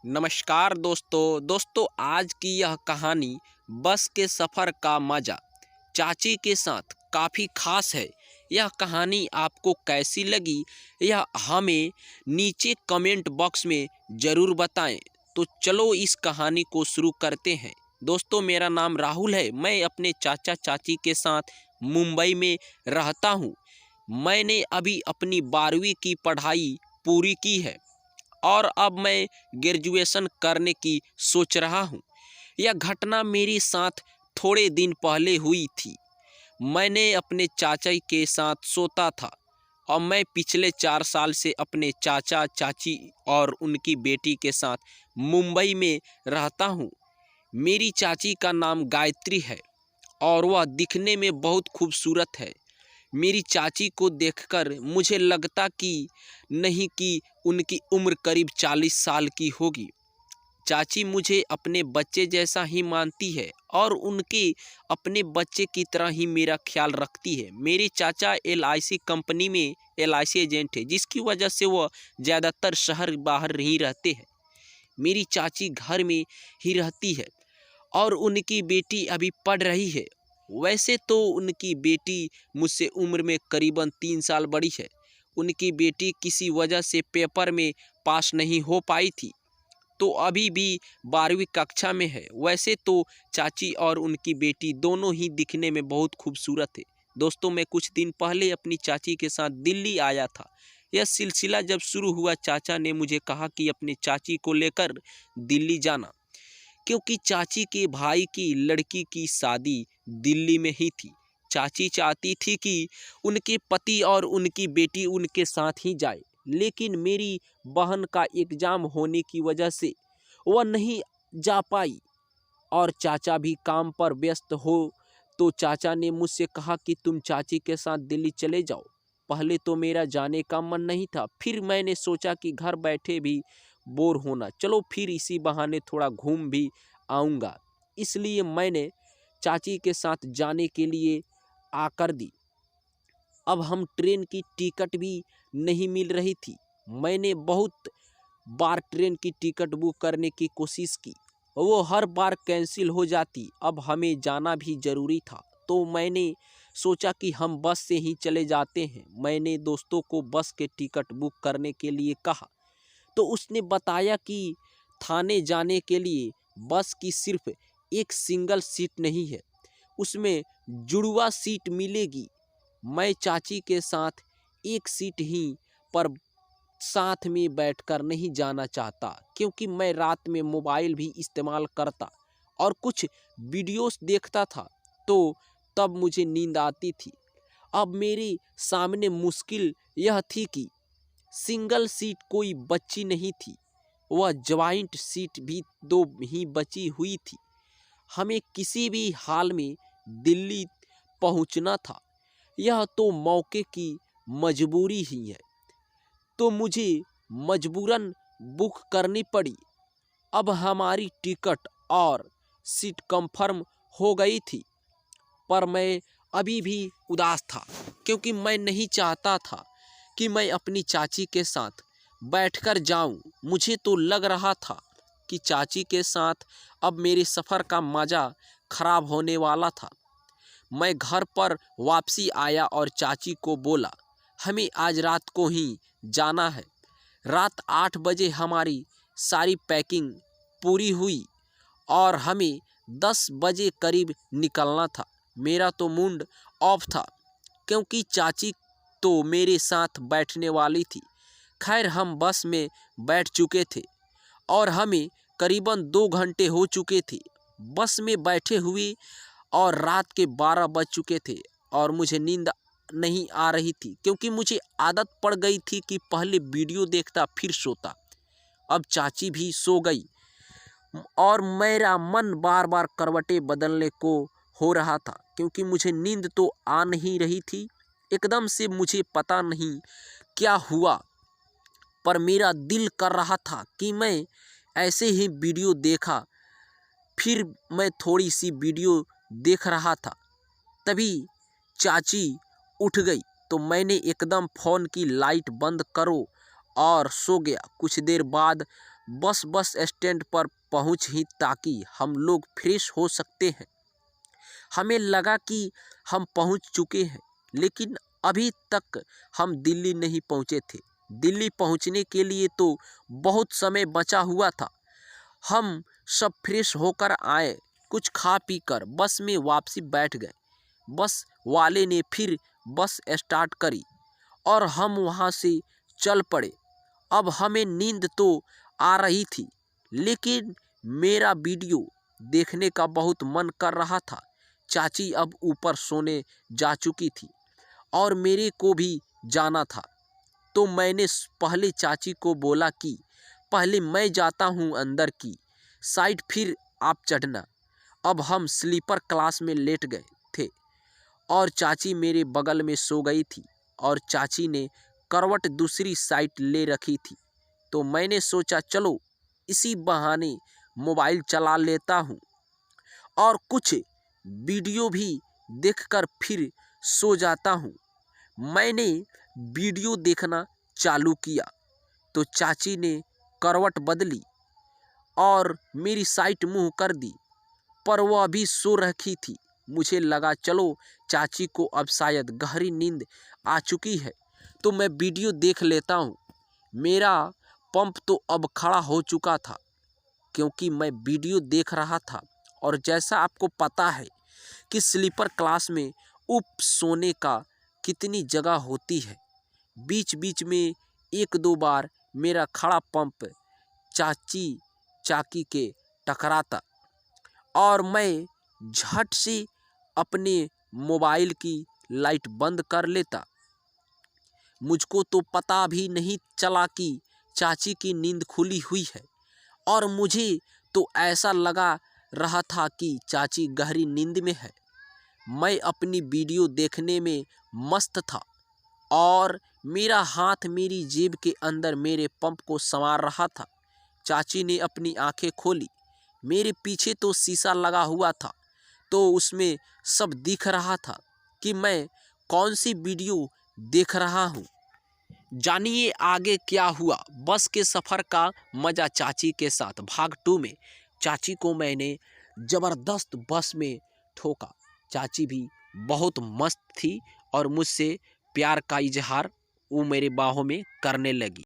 नमस्कार दोस्तों आज की यह कहानी बस के सफ़र का मज़ा चाची के साथ काफ़ी ख़ास है। यह कहानी आपको कैसी लगी यह हमें नीचे कमेंट बॉक्स में ज़रूर बताएं। तो चलो इस कहानी को शुरू करते हैं। दोस्तों मेरा नाम राहुल है। मैं अपने चाचा चाची के साथ मुंबई में रहता हूँ। मैंने अभी अपनी 12वीं की पढ़ाई पूरी की है और अब मैं ग्रेजुएशन करने की सोच रहा हूँ। यह घटना मेरे साथ थोड़े दिन पहले हुई थी। मैंने अपने चाचा के साथ सोता था और मैं पिछले 4 साल से अपने चाचा चाची और उनकी बेटी के साथ मुंबई में रहता हूँ। मेरी चाची का नाम गायत्री है और वह दिखने में बहुत खूबसूरत है। मेरी चाची को देखकर मुझे लगता कि नहीं कि उनकी उम्र करीब 40 साल की होगी। चाची मुझे अपने बच्चे जैसा ही मानती है और उनके अपने बच्चे की तरह ही मेरा ख्याल रखती है। मेरे चाचा LIC कंपनी में LIC एजेंट है, जिसकी वजह से वह ज़्यादातर शहर बाहर नहीं रहते हैं। मेरी चाची घर में ही रहती है और उनकी बेटी अभी पढ़ रही है। वैसे तो उनकी बेटी मुझसे उम्र में करीबन 3 साल बड़ी है। उनकी बेटी किसी वजह से पेपर में पास नहीं हो पाई थी, तो अभी भी 12वीं कक्षा में है। वैसे तो चाची और उनकी बेटी दोनों ही दिखने में बहुत खूबसूरत है। दोस्तों मैं कुछ दिन पहले अपनी चाची के साथ दिल्ली आया था। यह सिलसिला जब शुरू हुआ, चाचा ने मुझे कहा कि अपनी चाची को लेकर दिल्ली जाना, क्योंकि चाची के भाई की लड़की की शादी दिल्ली में ही थी। चाची चाहती थी कि उनके पति और उनकी बेटी उनके साथ ही जाए, लेकिन मेरी बहन का एग्ज़ाम होने की वजह से वह नहीं जा पाई और चाचा भी काम पर व्यस्त हो। तो चाचा ने मुझसे कहा कि तुम चाची के साथ दिल्ली चले जाओ। पहले तो मेरा जाने का मन नहीं था, फिर मैंने सोचा कि घर बैठे भी बोर होना, चलो फिर इसी बहाने थोड़ा घूम भी आऊँगा। इसलिए मैंने चाची के साथ जाने के लिए आकर दी। अब हम ट्रेन की टिकट भी नहीं मिल रही थी। मैंने बहुत बार ट्रेन की टिकट बुक करने की कोशिश की, वो हर बार कैंसिल हो जाती। अब हमें जाना भी ज़रूरी था, तो मैंने सोचा कि हम बस से ही चले जाते हैं। मैंने दोस्तों को बस के टिकट बुक करने के लिए कहा, तो उसने बताया कि थाने जाने के लिए बस की सिर्फ एक सिंगल सीट नहीं है, उसमें जुड़वा सीट मिलेगी। मैं चाची के साथ एक सीट ही पर साथ में बैठकर नहीं जाना चाहता, क्योंकि मैं रात में मोबाइल भी इस्तेमाल करता और कुछ वीडियोस देखता था, तो तब मुझे नींद आती थी। अब मेरे सामने मुश्किल यह थी कि सिंगल सीट कोई बची नहीं थी, वह ज्वाइंट सीट भी 2 ही बची हुई थी। हमें किसी भी हाल में दिल्ली पहुंचना था, यह तो मौके की मजबूरी ही है, तो मुझे मजबूरन बुक करनी पड़ी। अब हमारी टिकट और सीट कंफर्म हो गई थी, पर मैं अभी भी उदास था, क्योंकि मैं नहीं चाहता था कि मैं अपनी चाची के साथ बैठकर जाऊं। मुझे तो लग रहा था कि चाची के साथ अब मेरे सफ़र का मज़ा खराब होने वाला था। मैं घर पर वापसी आया और चाची को बोला, हमें आज रात को ही जाना है। रात 8 बजे हमारी सारी पैकिंग पूरी हुई और हमें 10 बजे करीब निकलना था। मेरा तो मूड ऑफ था, क्योंकि चाची तो मेरे साथ बैठने वाली थी। खैर हम बस में बैठ चुके थे और हमें करीबन 2 घंटे हो चुके थे बस में बैठे हुए, और रात के 12 बज चुके थे और मुझे नींद नहीं आ रही थी, क्योंकि मुझे आदत पड़ गई थी कि पहले वीडियो देखता फिर सोता। अब चाची भी सो गई और मेरा मन बार बार करवटें बदलने को हो रहा था, क्योंकि मुझे नींद तो आ नहीं रही थी। एकदम से मुझे पता नहीं क्या हुआ, पर मेरा दिल कर रहा था कि मैं ऐसे ही वीडियो देखा। फिर मैं थोड़ी सी वीडियो देख रहा था, तभी चाची उठ गई, तो मैंने एकदम फ़ोन की लाइट बंद करो और सो गया। कुछ देर बाद बस स्टैंड पर पहुंच ही ताकि हम लोग फ्रेश हो सकते हैं। हमें लगा कि हम पहुंच चुके हैं, लेकिन अभी तक हम दिल्ली नहीं पहुंचे थे। दिल्ली पहुंचने के लिए तो बहुत समय बचा हुआ था। हम सब फ्रेश होकर आए, कुछ खा पी कर बस में वापसी बैठ गए। बस वाले ने फिर बस स्टार्ट करी और हम वहाँ से चल पड़े। अब हमें नींद तो आ रही थी, लेकिन मेरा वीडियो देखने का बहुत मन कर रहा था। चाची अब ऊपर सोने जा चुकी थी और मेरे को भी जाना था, तो मैंने पहले चाची को बोला कि पहले मैं जाता हूँ अंदर की साइड, फिर आप चढ़ना। अब हम स्लीपर क्लास में लेट गए थे और चाची मेरे बगल में सो गई थी और चाची ने करवट दूसरी साइड ले रखी थी। तो मैंने सोचा चलो इसी बहाने मोबाइल चला लेता हूँ और कुछ वीडियो भी देखकर फिर सो जाता हूँ। मैंने वीडियो देखना चालू किया तो चाची ने करवट बदली और मेरी साइड मुंह कर दी, पर वह अभी सो रखी थी। मुझे लगा चलो चाची को अब शायद गहरी नींद आ चुकी है, तो मैं वीडियो देख लेता हूँ। मेरा पंप तो अब खड़ा हो चुका था क्योंकि मैं वीडियो देख रहा था। और जैसा आपको पता है कि स्लीपर क्लास में उप सोने का कितनी जगह होती है, बीच बीच में एक दो बार मेरा खड़ा पंप चाकी के टकराता और मैं झट से अपने मोबाइल की लाइट बंद कर लेता। मुझको तो पता भी नहीं चला कि चाची की नींद खुली हुई है और मुझे तो ऐसा लगा रहा था कि चाची गहरी नींद में है। मैं अपनी वीडियो देखने में मस्त था और मेरा हाथ मेरी जेब के अंदर मेरे पंप को संवार रहा था। चाची ने अपनी आंखें खोली। मेरे पीछे तो शीशा लगा हुआ था, तो उसमें सब दिख रहा था कि मैं कौन सी वीडियो देख रहा हूँ। जानिए आगे क्या हुआ। बस के सफ़र का मज़ा चाची के साथ भाग 2 में। चाची को मैंने ज़बरदस्त बस में ठोका। चाची भी बहुत मस्त थी और मुझसे प्यार का इजहार वो मेरे बाहों में करने लगी।